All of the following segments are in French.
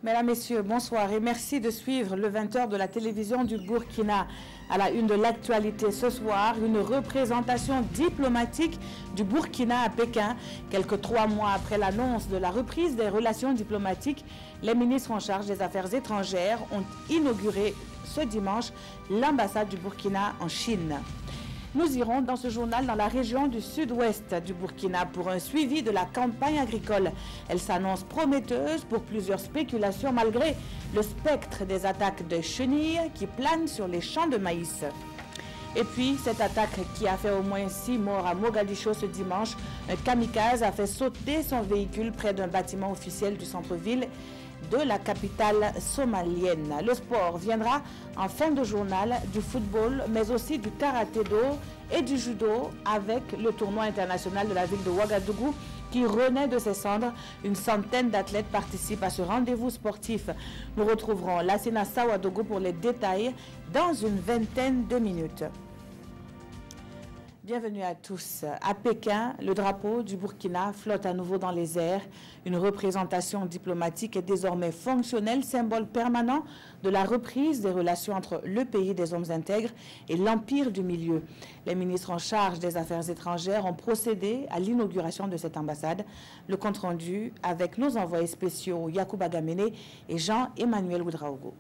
Mesdames, Messieurs, bonsoir et merci de suivre le 20h de la télévision du Burkina. À la une de l'actualité ce soir, une représentation diplomatique du Burkina à Pékin. Quelques 3 mois après l'annonce de la reprise des relations diplomatiques, les ministres en charge des Affaires étrangères ont inauguré ce dimanche l'ambassade du Burkina en Chine. Nous irons dans ce journal dans la région du sud-ouest du Burkina pour un suivi de la campagne agricole. Elle s'annonce prometteuse pour plusieurs spéculations malgré le spectre des attaques de chenilles qui planent sur les champs de maïs. Et puis, cette attaque qui a fait au moins 6 morts à Mogadiscio ce dimanche, un kamikaze a fait sauter son véhicule près d'un bâtiment officiel du centre-ville de la capitale somalienne. Le sport viendra en fin de journal, du football, mais aussi du karaté-do et du judo avec le tournoi international de la ville de Ouagadougou qui renaît de ses cendres. Une centaine d'athlètes participent à ce rendez-vous sportif. Nous retrouverons Lassina Sawadogo pour les détails dans une vingtaine de minutes. Bienvenue à tous. À Pékin, le drapeau du Burkina flotte à nouveau dans les airs. Une représentation diplomatique est désormais fonctionnelle, symbole permanent de la reprise des relations entre le pays des hommes intègres et l'empire du milieu. Les ministres en charge des Affaires étrangères ont procédé à l'inauguration de cette ambassade. Le compte-rendu avec nos envoyés spéciaux Yacouba Gamene et Jean-Emmanuel Ouedraogo.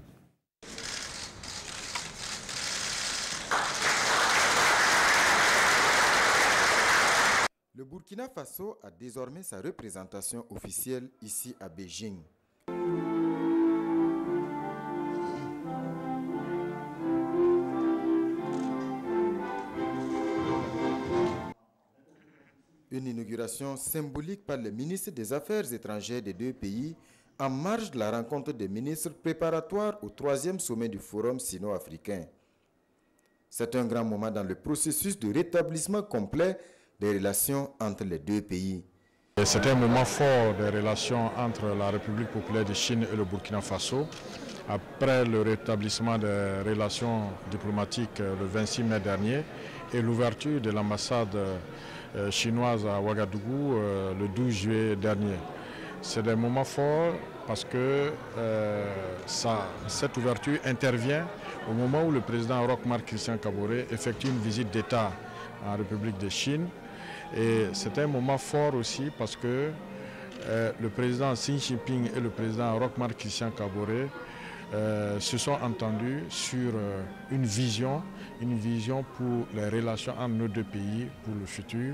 Le Burkina Faso a désormais sa représentation officielle ici à Beijing. Une inauguration symbolique par le ministre des Affaires étrangères des deux pays en marge de la rencontre des ministres préparatoire au 3e sommet du Forum sino-africain. C'est un grand moment dans le processus de rétablissement complet des relations entre les deux pays. C'est un moment fort des relations entre la République populaire de Chine et le Burkina Faso. Après le rétablissement des relations diplomatiques le 26 mai dernier et l'ouverture de l'ambassade chinoise à Ouagadougou le 12 juillet dernier. C'est des moments forts parce que cette ouverture intervient au moment où le président Roch-Marc Christian Kaboré effectue une visite d'État en République de Chine. Et c'est un moment fort aussi parce que le président Xi Jinping et le président Roch-Marc Christian Kaboré se sont entendus sur une vision pour les relations entre nos deux pays pour le futur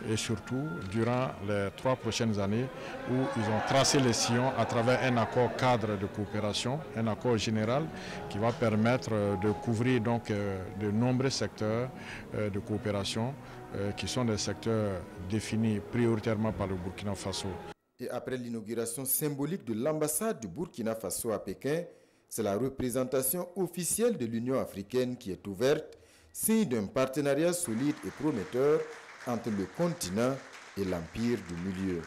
et surtout durant les 3 prochaines années où ils ont tracé les sillons à travers un accord cadre de coopération, un accord général qui va permettre de couvrir donc de nombreux secteurs de coopération qui sont des secteurs définis prioritairement par le Burkina Faso. Et après l'inauguration symbolique de l'ambassade du Burkina Faso à Pékin, c'est la représentation officielle de l'Union africaine qui est ouverte, signe d'un partenariat solide et prometteur entre le continent et l'empire du milieu.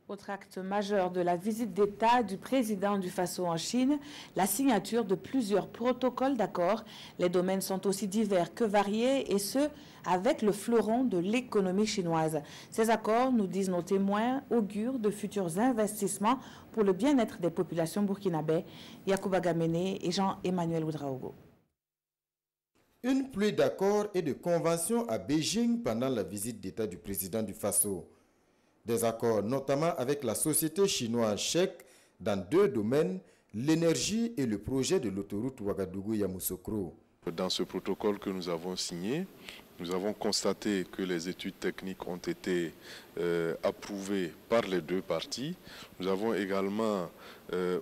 Autre acte majeur de la visite d'État du président du Faso en Chine, la signature de plusieurs protocoles d'accord. Les domaines sont aussi divers que variés et ce, avec le fleuron de l'économie chinoise. Ces accords, nous disent nos témoins, augurent de futurs investissements pour le bien-être des populations burkinabè. Yacouba Gamene et Jean-Emmanuel Ouedraogo. Une pluie d'accords et de conventions à Beijing pendant la visite d'État du président du Faso. Des accords notamment avec la société chinoise Chek dans 2 domaines, l'énergie et le projet de l'autoroute Ouagadougou-Yamoussoukro. Dans ce protocole que nous avons signé, nous avons constaté que les études techniques ont été approuvées par les 2 parties. Nous avons également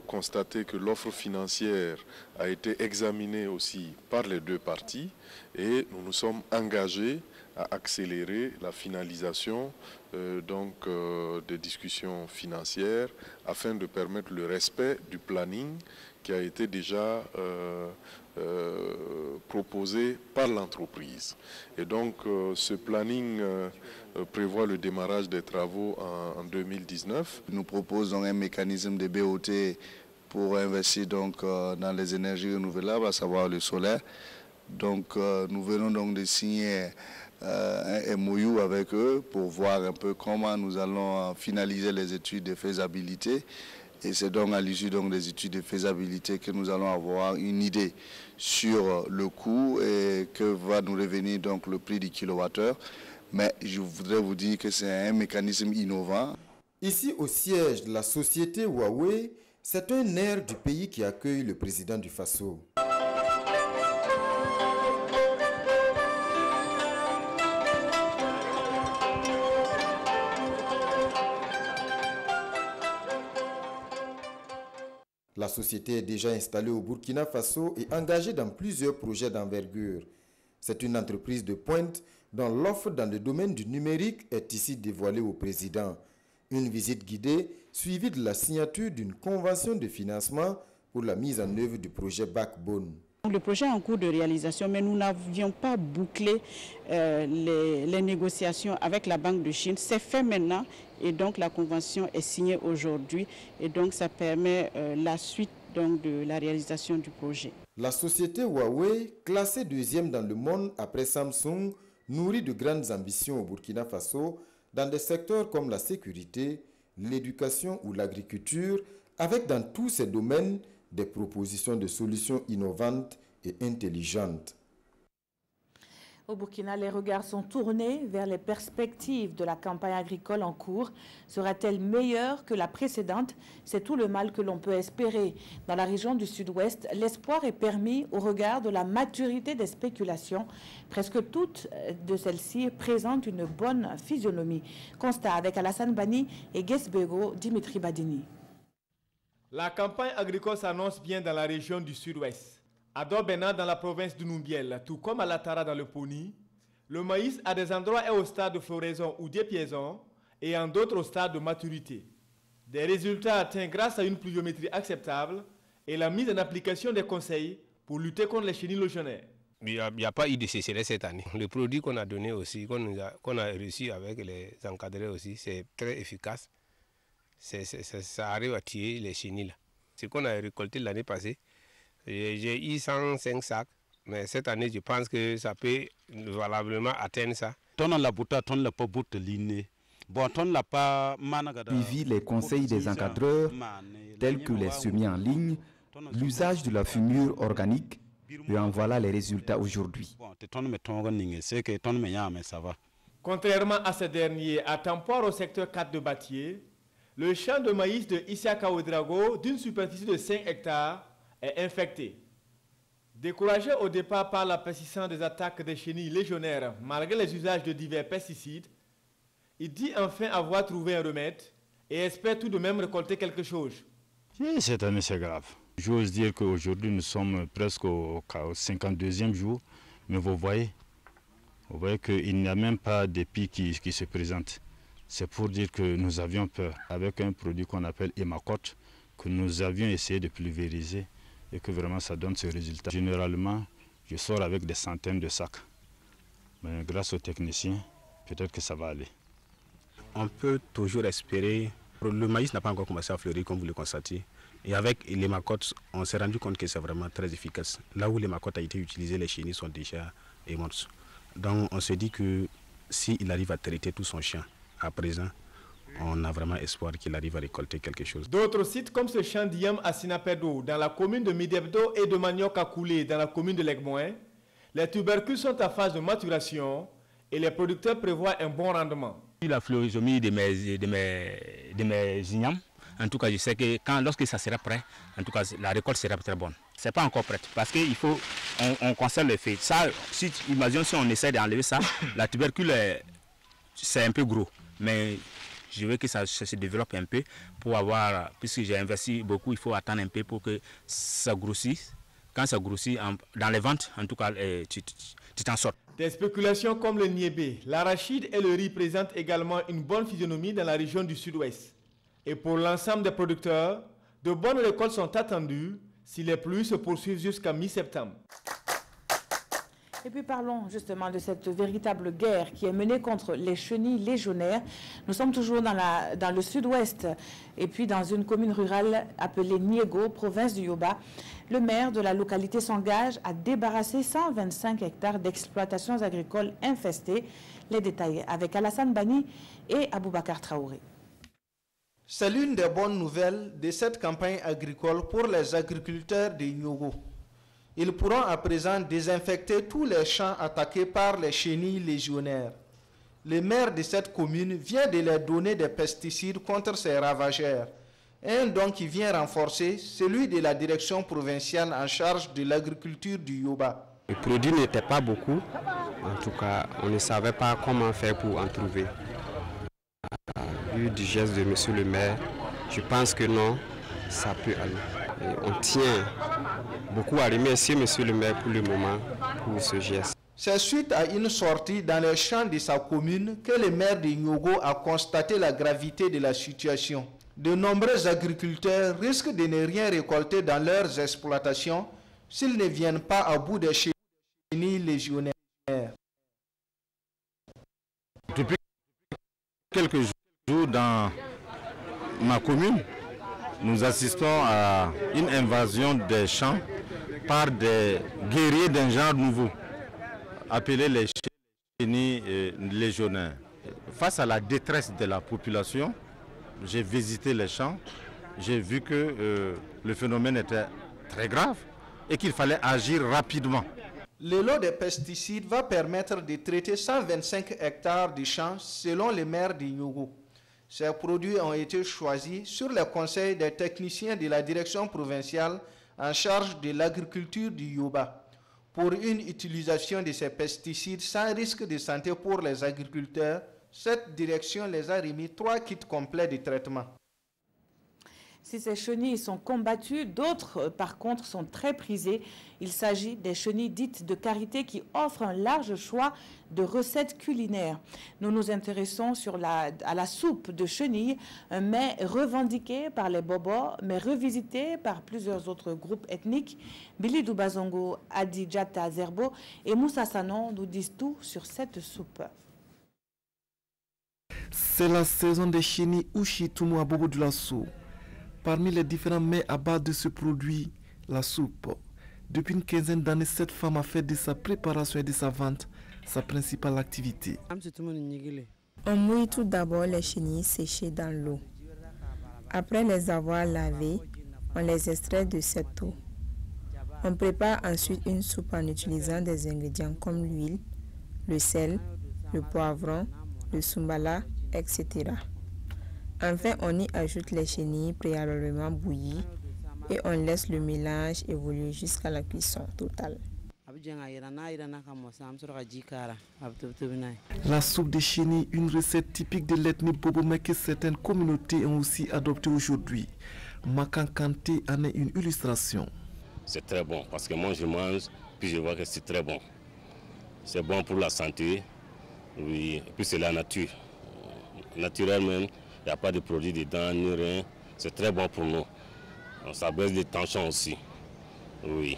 constaté que l'offre financière a été examinée aussi par les 2 parties et nous nous sommes engagés à accélérer la finalisation des discussions financières afin de permettre le respect du planning qui a été déjà proposé par l'entreprise. Et donc ce planning prévoit le démarrage des travaux en 2019. Nous proposons un mécanisme de BOT pour investir donc dans les énergies renouvelables, à savoir le solaire. Donc nous venons donc de signer un MOU avec eux pour voir un peu comment nous allons finaliser les études de faisabilité Et c'est donc à l'issue des études de faisabilité que nous allons avoir une idée sur le coût et que va nous revenir donc le prix du kilowattheure. Mais je voudrais vous dire que c'est un mécanisme innovant. Ici, au siège de la société Huawei, c'est un air du pays qui accueille le président du Faso. La société est déjà installée au Burkina Faso et engagée dans plusieurs projets d'envergure. C'est une entreprise de pointe dont l'offre dans le domaine du numérique est ici dévoilée au président. Une visite guidée suivie de la signature d'une convention de financement pour la mise en œuvre du projet Backbone. Le projet est en cours de réalisation, mais nous n'avions pas bouclé les négociations avec la Banque de Chine. C'est fait maintenant et donc la convention est signée aujourd'hui et donc ça permet la suite donc, de la réalisation du projet. La société Huawei, classée deuxième dans le monde après Samsung, nourrit de grandes ambitions au Burkina Faso dans des secteurs comme la sécurité, l'éducation ou l'agriculture, avec dans tous ces domaines des propositions de solutions innovantes et intelligentes. Au Burkina, les regards sont tournés vers les perspectives de la campagne agricole en cours. Sera-t-elle meilleure que la précédente? C'est tout le mal que l'on peut espérer. Dans la région du sud-ouest, l'espoir est permis au regard de la maturité des spéculations. Presque toutes de celles-ci présentent une bonne physionomie. Constat avec Alassane Bani et Guesbego Dimitri Badini. La campagne agricole s'annonce bien dans la région du sud-ouest. À Dobena, dans la province de Numbiel, tout comme à Latara dans le Poni, le maïs à des endroits est au stade de floraison ou d'épiaison et en d'autres au stade de maturité. Des résultats atteints grâce à une pluviométrie acceptable et la mise en application des conseils pour lutter contre les chenilles légionnaires. Il n'y a pas eu de sécheresse cette année. Le produit qu'on a donné aussi, qu'on a reçu avec les encadrés aussi, c'est très efficace. Ça arrive à tuer les chenilles. Ce qu'on a récolté l'année passée, j'ai eu 105 sacs, mais cette année, je pense que ça peut valablement atteindre ça. Suivi les conseils des encadreurs, tels que les semis en ligne, l'usage de la fumure organique, et en voilà les résultats aujourd'hui. Contrairement à ce dernier, à Tampor au secteur 4 de Batier, le champ de maïs de Isiaka Ouedraogo, d'une superficie de 5 hectares, est infecté. Découragé au départ par la persistance des attaques des chenilles légionnaires malgré les usages de divers pesticides, il dit enfin avoir trouvé un remède et espère tout de même récolter quelque chose. Oui, cette année c'est grave. J'ose dire qu'aujourd'hui nous sommes presque au 52e jour, mais vous voyez qu'il n'y a même pas d'épi qui se présente. C'est pour dire que nous avions peur avec un produit qu'on appelle Hémacote, que nous avions essayé de pulvériser et que vraiment ça donne ce résultat. Généralement, je sors avec des centaines de sacs. Mais grâce aux techniciens, peut-être que ça va aller. On peut toujours espérer. Le maïs n'a pas encore commencé à fleurir, comme vous le constatez. Et avec l'hémacote, on s'est rendu compte que c'est vraiment très efficace. Là où l'hémacote a été utilisé, les chenilles sont déjà mortes. Donc on se dit que s'il arrive à traiter tout son champ à présent, on a vraiment espoir qu'il arrive à récolter quelque chose. D'autres sites comme ce champ d'Iam à Sinapedo, dans la commune de Midebdo, et de Manioc à Koulé, dans la commune de Legmoin, les tubercules sont en phase de maturation et les producteurs prévoient un bon rendement. La fleurisomie de mes ignames, en tout cas je sais que lorsque ça sera prêt, en tout cas la récolte sera très bonne. C'est pas encore prête parce qu'il faut, on conserve les feuilles. Ça, imaginons si on essaie d'enlever ça, la tubercule c'est un peu gros, mais je veux que ça se développe un peu pour avoir, puisque j'ai investi beaucoup, il faut attendre un peu pour que ça grossisse. Quand ça grossit, dans les ventes, en tout cas, tu t'en sors. Des spéculations comme le niébé, l'arachide et le riz présentent également une bonne physionomie dans la région du sud-ouest. Et pour l'ensemble des producteurs, de bonnes récoltes sont attendues si les pluies se poursuivent jusqu'à mi-septembre. Et puis parlons justement de cette véritable guerre qui est menée contre les chenilles légionnaires. Nous sommes toujours dans le sud-ouest et puis dans une commune rurale appelée Niego, province du Yoba. Le maire de la localité s'engage à débarrasser 125 hectares d'exploitations agricoles infestées. Les détails avec Alassane Bani et Aboubakar Traoré. C'est l'une des bonnes nouvelles de cette campagne agricole pour les agriculteurs de Nyogo. Ils pourront à présent désinfecter tous les champs attaqués par les chenilles légionnaires. Le maire de cette commune vient de leur donner des pesticides contre ces ravageurs. Un don qui vient renforcer celui de la direction provinciale en charge de l'agriculture du Yoba. Les produits n'étaient pas beaucoup. En tout cas, on ne savait pas comment faire pour en trouver. Vu du geste de monsieur le maire, je pense que non, ça peut aller. Et on tient beaucoup à remercier monsieur le maire pour le moment, pour ce geste. C'est suite à une sortie dans les champs de sa commune que le maire de Nyogo a constaté la gravité de la situation. De nombreux agriculteurs risquent de ne rien récolter dans leurs exploitations s'ils ne viennent pas à bout des chenilles légionnaires. Depuis quelques jours dans ma commune, nous assistons à une invasion des champs par des guerriers d'un genre nouveau, appelés les chenilles légionnaires. Face à la détresse de la population, j'ai visité les champs, j'ai vu que le phénomène était très grave et qu'il fallait agir rapidement. Le lot de pesticides va permettre de traiter 125 hectares de champs selon le maire de Nyogo. Ces produits ont été choisis sur le conseil des techniciens de la direction provinciale en charge de l'agriculture du Yoba pour une utilisation de ces pesticides sans risque de santé pour les agriculteurs. Cette direction les a remis 3 kits complets de traitement. Si ces chenilles sont combattues, d'autres, par contre, sont très prisées. Il s'agit des chenilles dites de karité qui offrent un large choix de recettes culinaires. Nous nous intéressons à la soupe de chenilles, un mets revendiqué par les Bobos, mais revisité par plusieurs autres groupes ethniques. Billy Dubazongo, Adi Djata Zerbo et Moussa Sanon nous disent tout sur cette soupe. C'est la saison des chenilles Ushitumu à Bobo de la Sou. Parmi les différents mets à base de ce produit, la soupe. Depuis une quinzaine d'années, cette femme a fait de sa préparation et de sa vente sa principale activité. On mouille tout d'abord les chenilles séchées dans l'eau. Après les avoir lavées, on les extrait de cette eau. On prépare ensuite une soupe en utilisant des ingrédients comme l'huile, le sel, le poivron, le sumbala, etc. Enfin, on y ajoute les chenilles préalablement bouillies et on laisse le mélange évoluer jusqu'à la cuisson totale. La soupe de chenilles, une recette typique de l'ethnie Bobo, mais que certaines communautés ont aussi adoptée aujourd'hui. Makan Kanté en est une illustration. C'est très bon parce que moi je mange, puis je vois que c'est très bon. C'est bon pour la santé, oui, et puis c'est la nature. Naturel même. Il n'y a pas de produits dedans, ni rien. C'est très bon pour nous. Ça baisse les tensions aussi. Oui.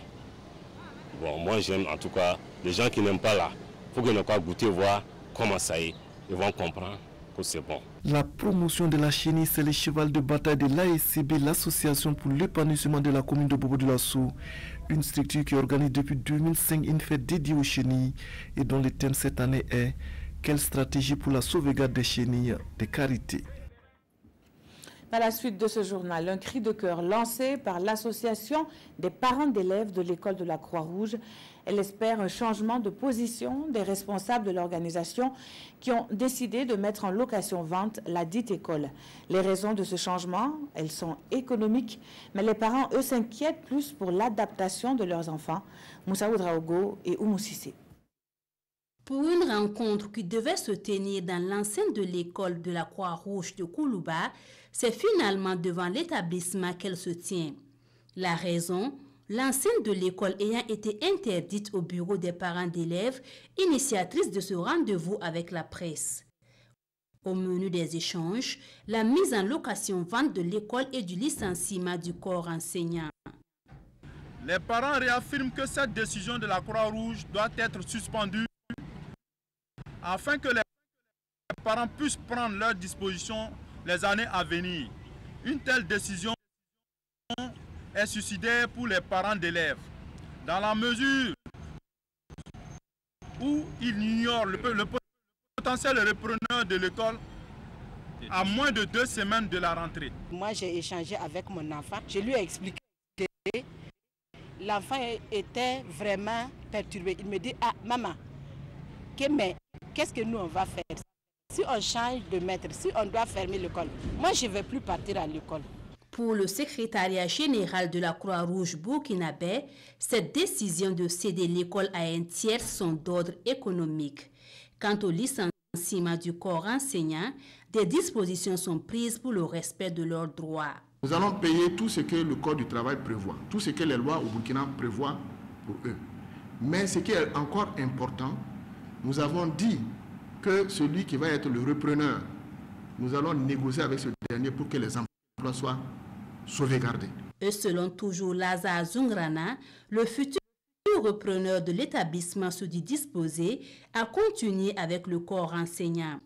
Bon, moi j'aime en tout cas, les gens qui n'aiment pas là, il faut qu'ils n'aient pas goûté, voir comment ça est. Ils vont comprendre que c'est bon. La promotion de la chenille, c'est le cheval de bataille de l'ASCB, l'Association pour l'épanouissement de la commune de Bobo de la Sou. Une structure qui organise depuis 2005 une fête dédiée aux chenilles et dont le thème cette année est « Quelle stratégie pour la sauvegarde des chenilles de karité ?» À la suite de ce journal, un cri de cœur lancé par l'association des parents d'élèves de l'école de la Croix-Rouge. Elle espère un changement de position des responsables de l'organisation qui ont décidé de mettre en location-vente la dite école. Les raisons de ce changement, elles sont économiques, mais les parents, eux, s'inquiètent plus pour l'adaptation de leurs enfants. Moussa Oudraogo et Oumou Sissé. Pour une rencontre qui devait se tenir dans l'enceinte de l'école de la Croix-Rouge de Koulouba, c'est finalement devant l'établissement qu'elle se tient. La raison, l'enceinte de l'école ayant été interdite au bureau des parents d'élèves, initiatrice de ce rendez-vous avec la presse. Au menu des échanges, la mise en location-vente de l'école et du licenciement du corps enseignant. Les parents réaffirment que cette décision de la Croix-Rouge doit être suspendue afin que les parents puissent prendre leurs dispositions les années à venir. Une telle décision est suicidaire pour les parents d'élèves, dans la mesure où ils ignorent le potentiel repreneur de l'école à moins de 2 semaines de la rentrée. Moi, j'ai échangé avec mon enfant. Je lui ai expliqué. L'enfant était vraiment perturbé. Il me dit, ah maman, mais qu'est-ce que nous on va faire? Si on change de maître, si on doit fermer l'école, moi je ne vais plus partir à l'école. Pour le secrétariat général de la Croix-Rouge burkinabé, cette décision de céder l'école à un tiers sont d'ordre économique. Quant au licenciement du corps enseignant, des dispositions sont prises pour le respect de leurs droits. Nous allons payer tout ce que le Code du travail prévoit, tout ce que les lois au Burkina prévoient pour eux. Mais ce qui est encore important, nous avons dit que celui qui va être le repreneur, nous allons négocier avec ce dernier pour que les emplois soient sauvegardés. Et selon toujours Lazare Zungrana, le futur repreneur de l'établissement se dit disposé à continuer avec le corps enseignant.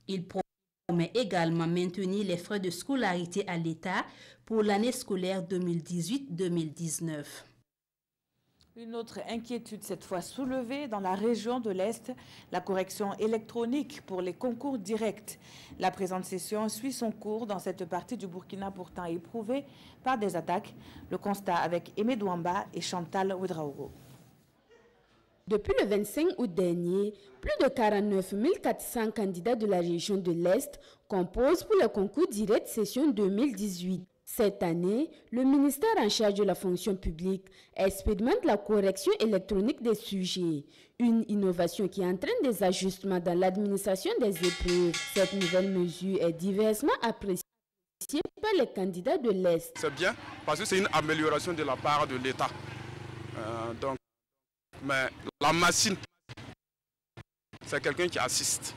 Il promet également maintenir les frais de scolarité à l'État pour l'année scolaire 2018-2019. Une autre inquiétude cette fois soulevée dans la région de l'Est, la correction électronique pour les concours directs. La présente session suit son cours dans cette partie du Burkina pourtant éprouvée par des attaques. Le constat avec Aimé Douamba et Chantal Ouedraogo. Depuis le 25 août dernier, plus de 49 400 candidats de la région de l'Est composent pour le concours direct session 2018. Cette année, le ministère en charge de la fonction publique expérimente la correction électronique des sujets, une innovation qui entraîne des ajustements dans l'administration des épreuves. Cette nouvelle mesure est diversement appréciée par les candidats de l'Est. C'est bien parce que c'est une amélioration de la part de l'État. Mais la machine, c'est quelqu'un qui assiste.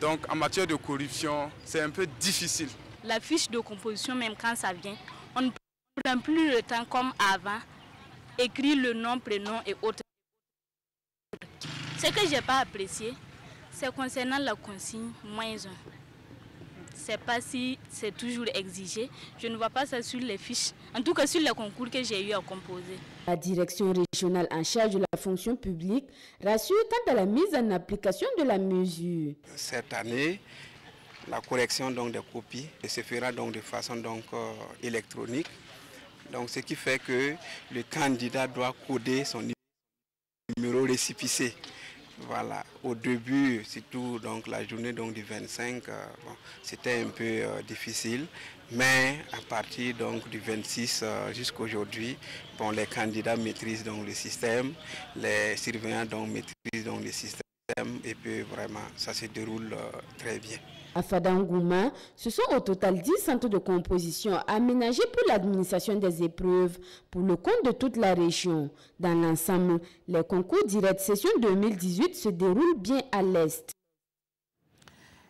Donc en matière de corruption, c'est un peu difficile. La fiche de composition, même quand ça vient, on ne prend plus le temps comme avant, écrire le nom, prénom et autres. Ce que je n'ai pas apprécié, c'est concernant la consigne -1. Je ne sais pas si c'est toujours exigé. Je ne vois pas ça sur les fiches, en tout cas sur les concours que j'ai eu à composer. La direction régionale en charge de la fonction publique rassure quant à la mise en application de la mesure. Cette année, la correction donc, des copies se fera donc, de façon électronique. Donc, ce qui fait que le candidat doit coder son numéro récépissé. Voilà. Au début, surtout donc, la journée donc, du 25, c'était un peu difficile. Mais à partir donc, du 26 jusqu'à aujourd'hui, les candidats maîtrisent donc, le système, les surveillants donc, maîtrisent donc, le système et puis vraiment ça se déroule très bien. À Fadangouma, ce sont au total 10 centres de composition aménagés pour l'administration des épreuves pour le compte de toute la région. Dans l'ensemble, les concours directs session 2018 se déroulent bien à l'Est.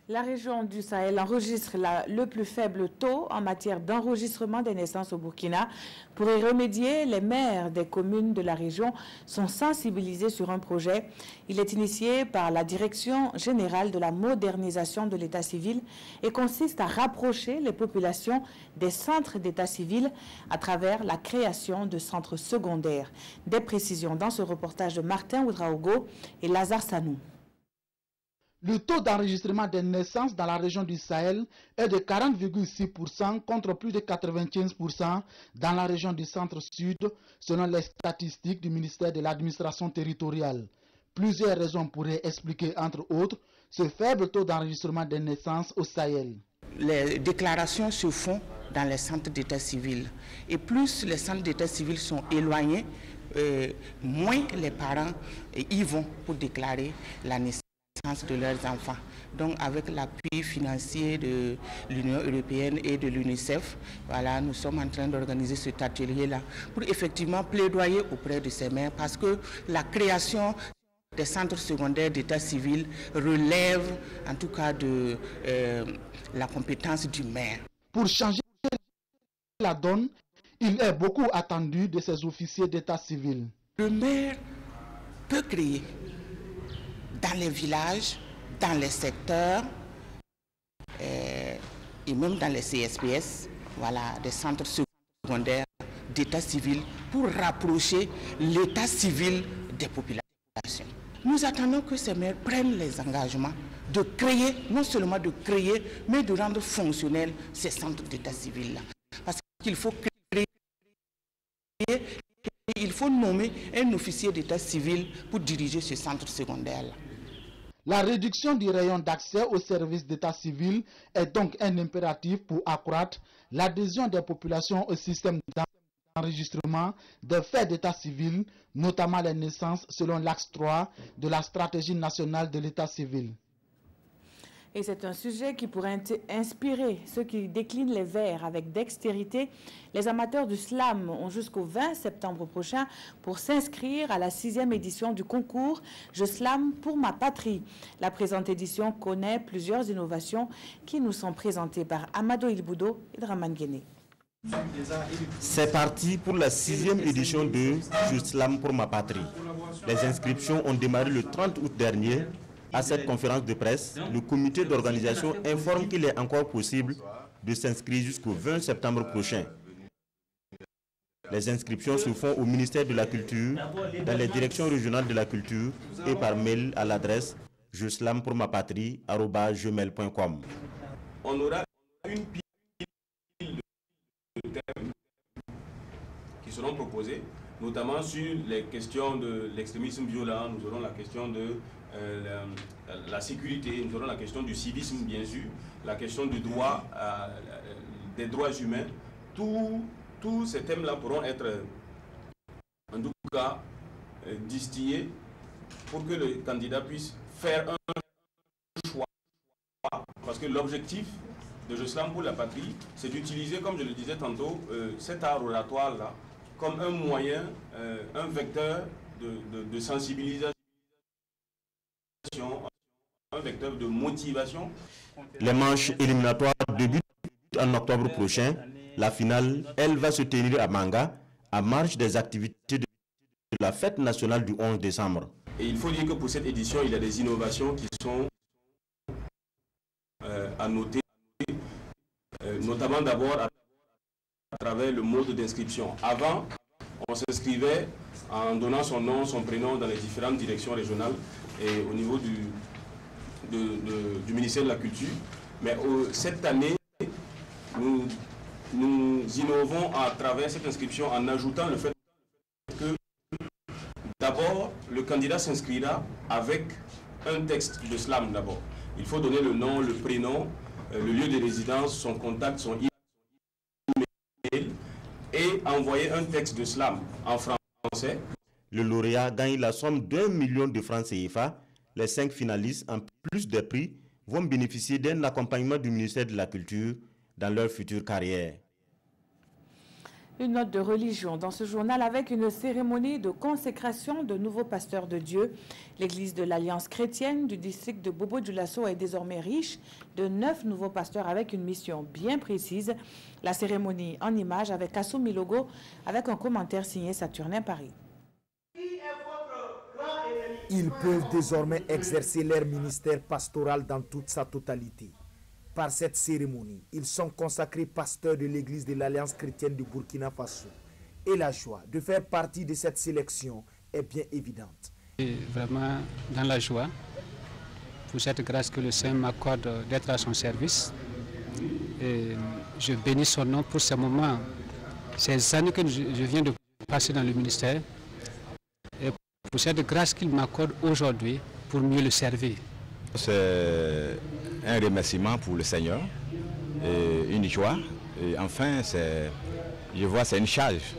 La région du Sahel enregistre le plus faible taux en matière d'enregistrement des naissances au Burkina. Pour y remédier, les maires des communes de la région sont sensibilisés sur un projet. Il est initié par la Direction générale de la modernisation de l'état civil et consiste à rapprocher les populations des centres d'état civil à travers la création de centres secondaires. Des précisions dans ce reportage de Martin Ouedraogo et Lazare Sanou. Le taux d'enregistrement des naissances dans la région du Sahel est de 40,6% contre plus de 95% dans la région du centre-sud, selon les statistiques du ministère de l'administration territoriale. Plusieurs raisons pourraient expliquer, entre autres, ce faible taux d'enregistrement des naissances au Sahel. Les déclarations se font dans les centres d'état civil. Et plus les centres d'état civil sont éloignés, moins les parents y vont pour déclarer la naissance de leurs enfants. Donc avec l'appui financier de l'Union européenne et de l'UNICEF, voilà, nous sommes en train d'organiser cet atelier-là pour effectivement plaidoyer auprès de ces mères parce que la création des centres secondaires d'état civil relève en tout cas de la compétence du maire. Pour changer la donne, il est beaucoup attendu de ces officiers d'état civil. Le maire peut créer dans les villages, dans les secteurs et même dans les CSPS, voilà, des centres secondaires d'état civil pour rapprocher l'état civil des populations. Nous attendons que ces maires prennent les engagements de créer, non seulement de créer, mais de rendre fonctionnels ces centres d'état civil-là. Parce qu'il faut créer, il faut nommer un officier d'état civil pour diriger ce centre secondaire-là. La réduction du rayon d'accès aux services d'état civil est donc un impératif pour accroître l'adhésion des populations au système d'enregistrement des faits d'état civil, notamment les naissances selon l'axe 3 de la stratégie nationale de l'état civil. Et c'est un sujet qui pourrait inspirer ceux qui déclinent les vers avec dextérité. Les amateurs du slam ont jusqu'au 20 septembre prochain pour s'inscrire à la 6e édition du concours « Je slam pour ma patrie ». La présente édition connaît plusieurs innovations qui nous sont présentées par Amado Ilboudo et Draman Guéné. C'est parti pour la 6e édition de « Je slam pour ma patrie ». Les inscriptions ont démarré le 30 août dernier. À cette conférence de presse, le comité d'organisation informe qu'il est encore possible de s'inscrire jusqu'au 20 septembre prochain. Les inscriptions se font au ministère de la Culture, dans les directions régionales de la culture et par mail à l'adresse jeslam-pour-ma-patrie@gmail.com. On aura une pile de thèmes qui seront proposés, notamment sur les questions de l'extrémisme violent. Nous aurons la question de la sécurité, nous aurons la question du civisme, bien sûr, la question du droit, des droits humains. Tous ces thèmes-là pourront être, en tout cas, distillés pour que le candidat puisse faire un choix. Parce que l'objectif de Je slam pour la patrie, c'est d'utiliser, comme je le disais tantôt, cet art oratoire-là comme un moyen, un vecteur de sensibilisation, un vecteur de motivation. Les manches éliminatoires débutent en octobre prochain. La finale, elle va se tenir à Manga, à marge des activités de la fête nationale du 11 décembre. Et il faut dire que pour cette édition, il y a des innovations qui sont à noter, notamment d'abord à travers le mode d'inscription. Avant, on s'inscrivait en donnant son nom, son prénom dans les différentes directions régionales et au niveau du ministère de la Culture. Mais cette année, nous innovons à travers cette inscription en ajoutant le fait que d'abord, le candidat s'inscrira avec un texte de slam d'abord. Il faut donner le nom, le prénom, le lieu de résidence, son contact, son email et envoyer un texte de slam en français. Le lauréat gagne la somme d'1 million de francs CFA. Les 5 finalistes, en plus des prix, vont bénéficier d'un accompagnement du ministère de la Culture dans leur future carrière. Une note de religion dans ce journal avec une cérémonie de consécration de nouveaux pasteurs de Dieu. L'église de l'Alliance chrétienne du district de Bobo-Dioulasso est désormais riche de 9 nouveaux pasteurs avec une mission bien précise. La cérémonie en images avec Kassou Milogo avec un commentaire signé Saturnin Paris. Ils peuvent désormais exercer leur ministère pastoral dans toute sa totalité. Par cette cérémonie, ils sont consacrés pasteurs de l'église de l'Alliance chrétienne du Burkina Faso. Et la joie de faire partie de cette sélection est bien évidente. Vraiment dans la joie pour cette grâce que le Seigneur m'accorde d'être à son service. Et je bénis son nom pour ce moment, ces années que je viens de passer dans le ministère. Et pour cette grâce qu'il m'accorde aujourd'hui pour mieux le servir. C'est un remerciement pour le Seigneur, et une joie, et enfin, je vois, c'est une charge.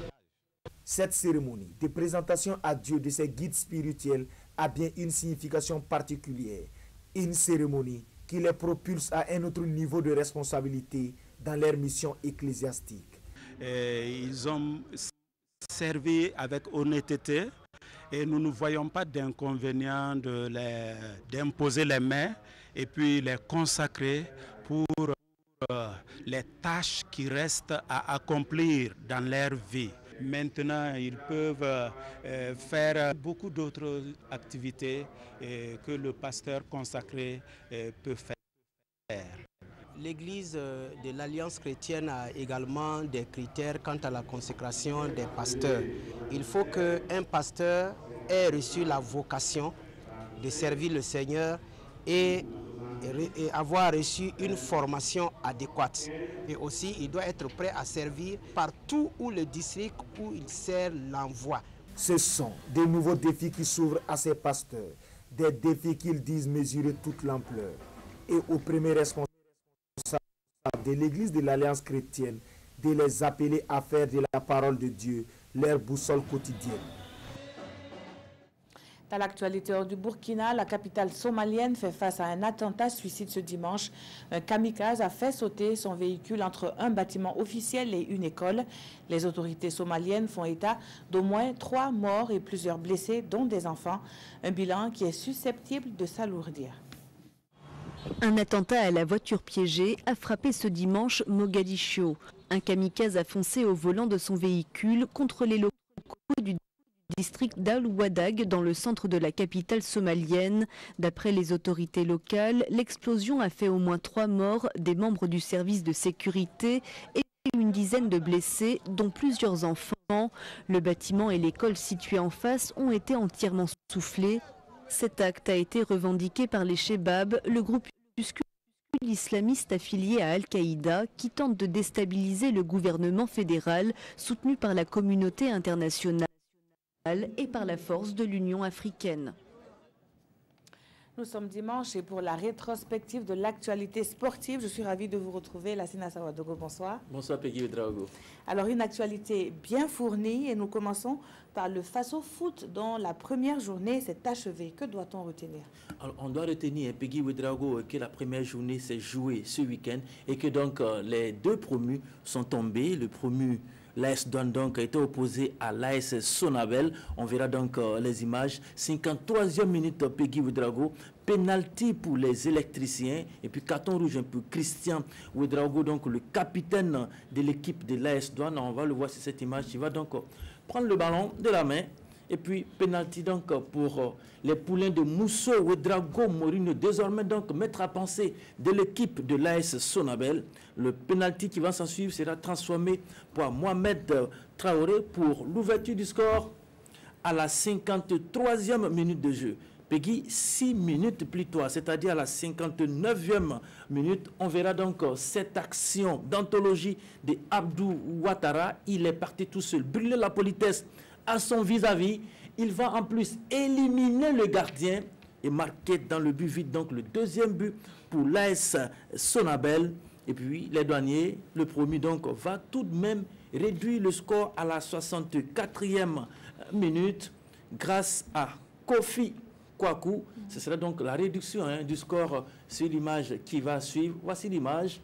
Cette cérémonie de présentation à Dieu de ses guides spirituels a bien une signification particulière. Une cérémonie qui les propulse à un autre niveau de responsabilité dans leur mission ecclésiastique. Ils ont servi avec honnêteté et nous ne voyons pas d'inconvénient d'imposer les mains et puis les consacrer pour les tâches qui restent à accomplir dans leur vie. Maintenant, ils peuvent faire beaucoup d'autres activités que le pasteur consacré peut faire. L'Église de l'Alliance chrétienne a également des critères quant à la consécration des pasteurs. Il faut qu'un pasteur ait reçu la vocation de servir le Seigneur et et avoir reçu une formation adéquate. Et aussi, il doit être prêt à servir partout où le district où il sert l'envoie. Ce sont des nouveaux défis qui s'ouvrent à ces pasteurs, des défis qu'ils disent mesurer toute l'ampleur. Et aux premiers responsables de l'Église de l'Alliance chrétienne, de les appeler à faire de la parole de Dieu leur boussole quotidienne. Dans l'actualité du Burkina, la capitale somalienne fait face à un attentat suicide ce dimanche. Un kamikaze a fait sauter son véhicule entre un bâtiment officiel et une école. Les autorités somaliennes font état d'au moins 3 morts et plusieurs blessés, dont des enfants. Un bilan qui est susceptible de s'alourdir. Un attentat à la voiture piégée a frappé ce dimanche Mogadiscio. Un kamikaze a foncé au volant de son véhicule contre les locaux du district d'Al-Wadag dans le centre de la capitale somalienne. D'après les autorités locales, l'explosion a fait au moins 3 morts, des membres du service de sécurité et une dizaine de blessés, dont plusieurs enfants. Le bâtiment et l'école situés en face ont été entièrement soufflés. Cet acte a été revendiqué par les Chebab, le groupe islamiste affilié à Al-Qaïda qui tente de déstabiliser le gouvernement fédéral soutenu par la communauté internationale et par la force de l'Union africaine. Nous sommes dimanche et pour la rétrospective de l'actualité sportive, je suis ravie de vous retrouver. Lassina Sawadogo, bonsoir. Bonsoir Peggy Ouedraogo. Alors une actualité bien fournie et nous commençons par le Faso Foot dont la première journée s'est achevée. Que doit-on retenir? Alors, on doit retenir, Peggy Ouedraogo, que la première journée s'est jouée ce week-end et que donc les 2 promus sont tombés. Le promu l'AS Douane donc a été opposé à l'AS Sonabel. On verra donc les images. 53e minute, Peggy Ouedraogo. Penalty pour les électriciens. Et puis carton rouge pour Christian Ouedraogo, donc le capitaine de l'équipe de l'AS Douane. On va le voir sur cette image. Il va donc prendre le ballon de la main. Et puis penalty donc pour les poulains de Mousso Ouedraogo Mourinho. Désormais donc maître à penser de l'équipe de l'AS Sonabel. Le penalty qui va s'en suivre sera transformé par Mohamed Traoré pour l'ouverture du score à la 53e minute de jeu. Peggy, 6 minutes plus tôt, c'est-à-dire à la 59e minute, on verra donc cette action d'anthologie de Abdou Ouattara. Il est parti tout seul, brûler la politesse à son vis-à-vis. Il va en plus éliminer le gardien et marquer dans le but vide, donc le 2e but pour l'AS Sonabel. Et puis les douaniers, le premier donc va tout de même réduire le score à la 64e minute grâce à Kofi Kwaku. Ce sera donc la réduction du score sur l'image qui va suivre. Voici l'image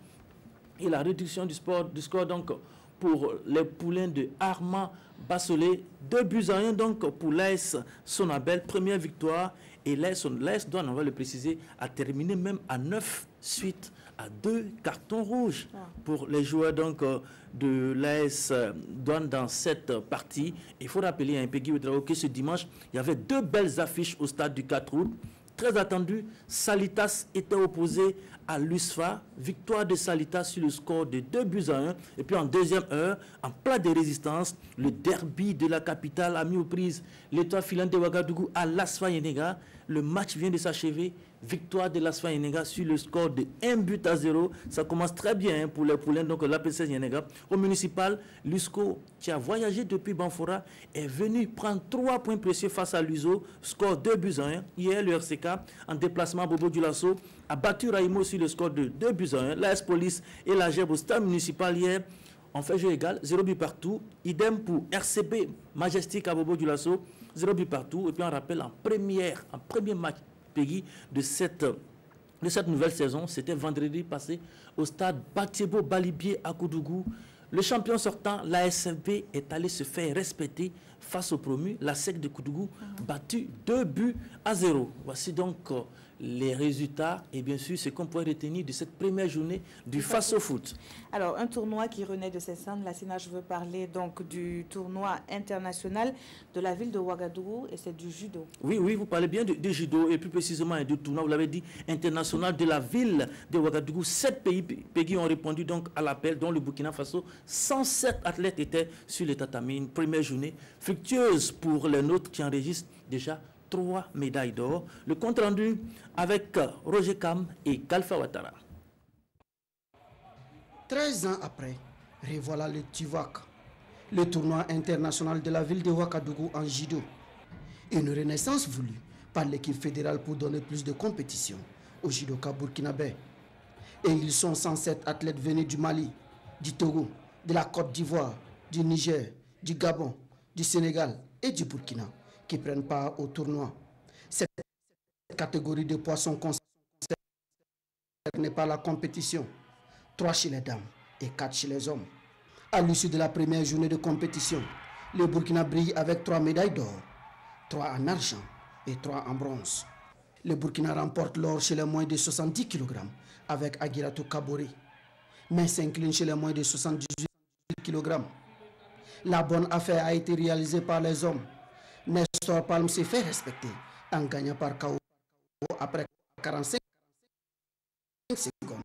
et la réduction du score donc pour les poulains de Armand Bassolé. 2-1 donc pour l'AS Sonabel, première victoire. Et l'AS Douane, on va le préciser, a terminé même à 9 suites à 2 cartons rouges pour les joueurs donc de l'AS Douane dans cette partie. Il faut rappeler à Peggy Ouedraogo que ce dimanche, il y avait 2 belles affiches au stade du 4 août. Très attendu, Salitas était opposé à l'USFA. Victoire de Salitas sur le score de 2-1. Et puis en deuxième heure, en plat de résistance, le derby de la capitale a mis aux prises l'étoile filante de Ouagadougou à l'Asfa Yenega. Le match vient de s'achever. Victoire de l'Asfa Yenega sur le score de 1-0. Ça commence très bien pour les poulains, donc l'APC Yenega. Au municipal, l'USCO, qui a voyagé depuis Banfora, est venu prendre 3 points précieux face à l'USO. Score 2-1. Hier, le RCK, en déplacement à Bobo Dioulasso, a battu Raimo sur le score de 2-1. L'AS Police et la GEB au stade municipal hier ont fait jeu égal, 0 but partout. Idem pour RCB Majestic à Bobo Dioulasso, 0 but partout. Et puis on rappelle en premier match Peggy de cette nouvelle saison, c'était vendredi passé au stade Batiebo Balibier à Koudougou. Le champion sortant, l'ASFB, est allé se faire respecter face au promu, la SEC de Koudougou, battu 2-0. Voici donc les résultats et bien sûr ce qu'on pourrait retenir de cette première journée du Faso Foot. Alors un tournoi qui renaît de ses cendres. Lassina, je veux parler donc du tournoi international de la ville de Ouagadougou et c'est du judo. Oui, vous parlez bien de judo et plus précisément du tournoi, vous l'avez dit, international de la ville de Ouagadougou. 7 pays ont répondu donc à l'appel, dont le Burkina Faso. 107 athlètes étaient sur les tatamis. Une première journée fructueuse pour les nôtres qui enregistrent déjà 3 médailles d'or. Le compte rendu avec Roger Kam et Kalfa Ouattara. 13 ans après, revoilà le Tivak, le tournoi international de la ville de Ouagadougou en judo. Une renaissance voulue par l'équipe fédérale pour donner plus de compétition au judoka burkinabé. Et ils sont 107 athlètes venus du Mali, du Togo, de la Côte d'Ivoire, du Niger, du Gabon, du Sénégal et du Burkina qui prennent part au tournoi. Cette catégorie de poids sont concernés par la compétition. 3 chez les dames et 4 chez les hommes. À l'issue de la première journée de compétition, le Burkina brille avec 3 médailles d'or, 3 en argent et 3 en bronze. Le Burkina remporte l'or chez les moins de 70 kg avec Aguiratou Kabore, mais s'incline chez les moins de 78 kg. La bonne affaire a été réalisée par les hommes. Nestor Palm s'est fait respecter en gagnant par KO après 45 secondes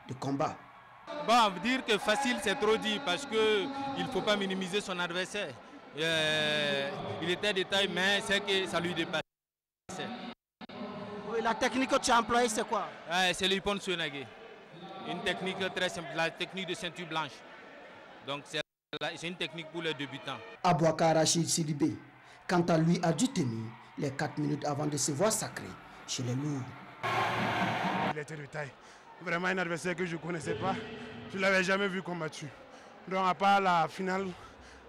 de combat. Bon, dire que facile c'est trop dit parce qu'il ne faut pas minimiser son adversaire. Il était de taille, mais c'est que ça lui dépasse. Oui, la technique que tu as employée, c'est quoi? C'est l'Ippon Sonagé. Une technique très simple, la technique de ceinture blanche. Donc c'est une technique pour les débutants. Abouakar Rachid Sidibé, quant à lui, a dû tenir les 4 minutes avant de se voir sacré chez les lourds. Il était de taille. Vraiment un adversaire que je ne connaissais pas. Je ne l'avais jamais vu combattu. Donc à part la finale,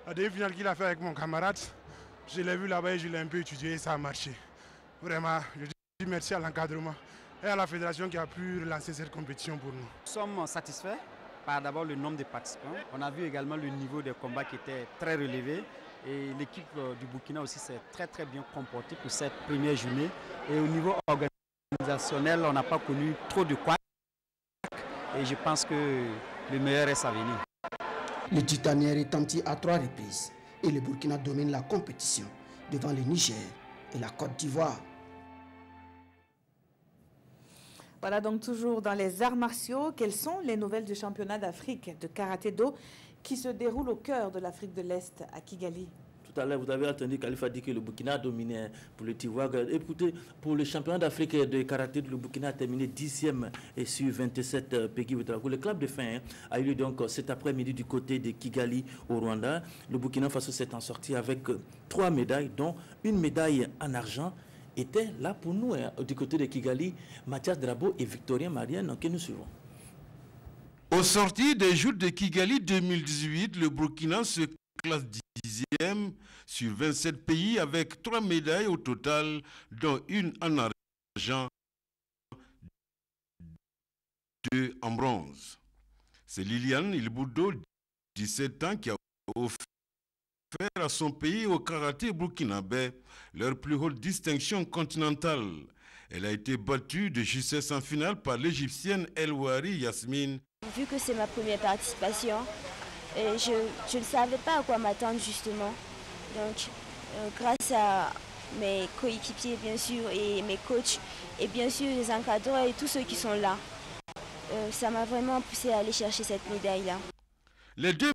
la demi-finale qu'il a fait avec mon camarade, je l'ai vu là-bas et je l'ai un peu étudié et ça a marché. Vraiment, je dis merci à l'encadrement et à la fédération qui a pu relancer cette compétition pour nous. Nous sommes satisfaits par d'abord le nombre de participants. On a vu également le niveau des combats qui était très relevé. Et l'équipe du Burkina aussi s'est très bien comportée pour cette première journée. Et au niveau organisationnel, on n'a pas connu trop de couacs. Et je pense que le meilleur reste à venir. Le titanière est tenti à 3 reprises et le Burkina domine la compétition devant le Niger et la Côte d'Ivoire. Voilà donc toujours dans les arts martiaux. Quelles sont les nouvelles du championnat d'Afrique de karaté-do qui se déroule au cœur de l'Afrique de l'Est à Kigali? Tout à l'heure, vous avez entendu Khalifa dire que le Burkina a dominé pour le Tivouag. Écoutez, pour le championnat d'Afrique de karaté, le Burkina a terminé 10e et sur 27 Peggy Ouedraogo. Le club de fin a eu lieu donc cet après-midi du côté de Kigali au Rwanda. Le Burkina Faso s'est en sorti avec 3 médailles, dont une médaille en argent était là pour nous, du côté de Kigali. Mathias Drabo et Victorien Marianne que nous suivons. Au sorti des Jeux de Kigali 2018, le Burkina se classe 10e sur 27 pays avec 3 médailles au total, dont une en argent, 2 en bronze. C'est Liliane Ilboudo, 17 ans, qui a offert à son pays au karaté burkinabé leur plus haute distinction continentale. Elle a été battue de justesse en finale par l'Égyptienne El-Wari Yasmine. Vu que c'est ma première participation, je ne savais pas à quoi m'attendre justement. Donc, grâce à mes coéquipiers bien sûr et mes coachs et bien sûr les encadreurs et tous ceux qui sont là, ça m'a vraiment poussé à aller chercher cette médaille-là. Les 2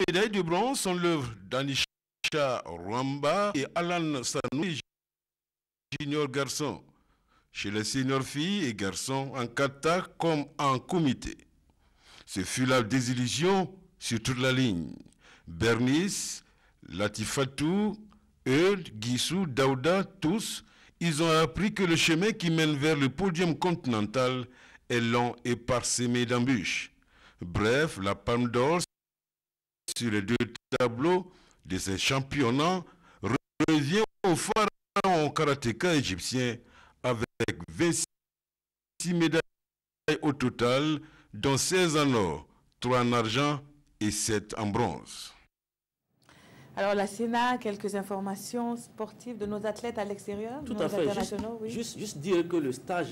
médailles de bronze sont l'œuvre d'Anisha Rwamba et Alan Sanoui, junior garçon. Chez les seniors filles et garçons en kata comme en comité. Ce fut la désillusion sur toute la ligne. Bernice, Latifatou, Eud, Guissou, Daouda, tous, ils ont appris que le chemin qui mène vers le podium continental est long et parsemé d'embûches. Bref, la palme d'or sur les 2 tableaux de ces championnats revient au pharaon karatéka égyptien avec 26 médailles au total, dont 16 en or, 3 en argent et 7 en bronze. Alors la Sénat, quelques informations sportives de nos athlètes à l'extérieur. Tout à fait. Juste dire que le stage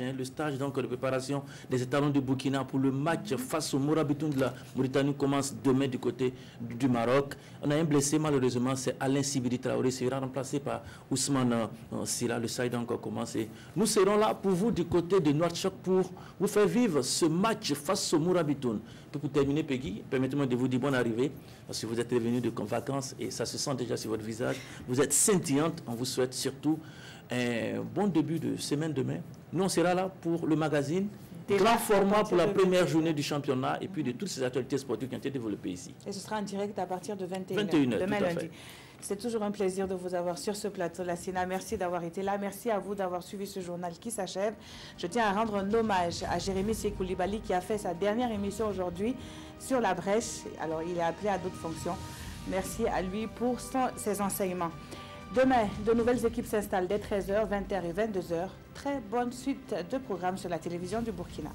donc, de préparation des étalons de Burkina pour le match face au Morabitoun de la Mauritanie commence demain du côté du Maroc. On a un blessé malheureusement, c'est Alain Sibiri Traoré, sera remplacé par Ousmane Silla. Le side donc a commencé. Nous serons là pour vous du côté de Nouakchott pour vous faire vivre ce match face au Morabitoun Pour terminer, Peggy, permettez-moi de vous dire bonne arrivée, parce que vous êtes revenu de vacances et ça se sent déjà sur votre visage. Vous êtes scintillante, on vous souhaite surtout un bon début de semaine demain. Nous, on sera là pour le magazine, grand format pour la première journée du championnat et puis de toutes ces actualités sportives qui ont été développées ici. Et ce sera en direct à partir de 21h, 21h demain lundi. C'est toujours un plaisir de vous avoir sur ce plateau, Lassina. Merci d'avoir été là. Merci à vous d'avoir suivi ce journal qui s'achève. Je tiens à rendre un hommage à Jérémy Sekoulibaly qui a fait sa dernière émission aujourd'hui sur la brèche. Alors, il est appelé à d'autres fonctions. Merci à lui pour ses enseignements. Demain, de nouvelles équipes s'installent dès 13h, 20h et 22h. Très bonne suite de programmes sur la télévision du Burkina.